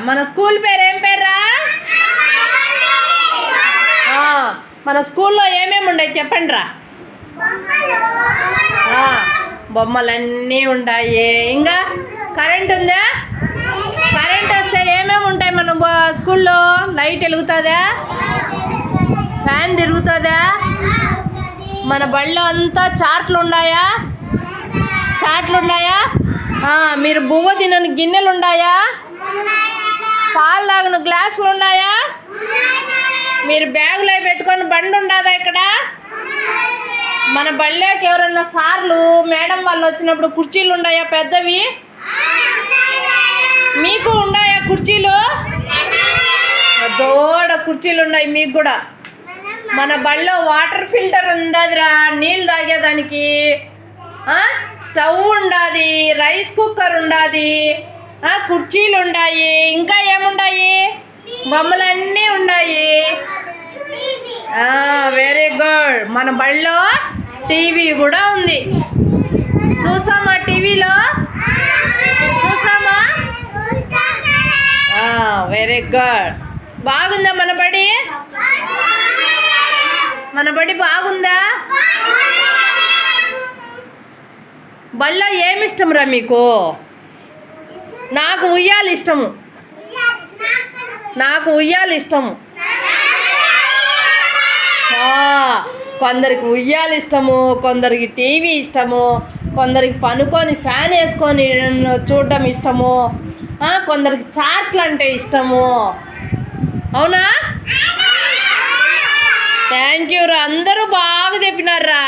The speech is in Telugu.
మన స్కూల్ పేరు ఏం పేర్రా? మన స్కూల్లో ఏమేమి ఉన్నాయి చెప్పండి రా. బొమ్మలన్నీ ఉంటాయి. ఇంకా కరెంట్ ఉందా? కరెంట్ వస్తే ఏమేమి ఉంటాయి మన స్కూల్లో? లైట్ వెలుగుతుందా? ఫ్యాన్ తిరుగుతుందా? మన బళ్ళో అంతా చాట్లు ఉన్నాయా? మీరు బువ్వ తినని గిన్నెలు ఉన్నాయా? పాలు తాగిన గ్లాసులు ఉన్నాయా? మీరు బ్యాగులో పెట్టుకొని బండి ఉండదా ఇక్కడ? మన బళ్ళోకి ఎవరన్నా సార్లు మేడం వాళ్ళు వచ్చినప్పుడు కుర్చీలు ఉన్నాయా పెద్దవి? మీకు ఉన్నాయా కుర్చీలు? దోడ కుర్చీలు ఉన్నాయి మీకు కూడా. మన బళ్ళో వాటర్ ఫిల్టర్ ఉండదురా నీళ్ళు తాగేదానికి. స్టవ్ ఉండాది, రైస్ కుక్కర్ ఉండాది, కుర్చీలు ఉన్నాయి. ఇంకా ఏముండాయి? బొమ్మలన్నీ ఉన్నాయి. Very good. మన బళ్ళో టీవీ కూడా ఉంది. చూస్తామా టీవీలో? చూస్తామా? Very good. బాగుందా మన బడి? మన బడి బాగుందా? బళ్ళో ఏమి ఇష్టం రా మీకు? నాకు ఉయ్యాలు ఇష్టము. కొందరికి ఉయ్యాలు ఇష్టము, కొందరికి టీవీ ఇష్టము, కొందరికి పనుకొని ఫ్యాన్ వేసుకొని చూడడం ఇష్టము, కొందరికి చాట్లు అంటే ఇష్టము. అవునా? థ్యాంక్ యూ రా. అందరూ బాగా చెప్పినారు.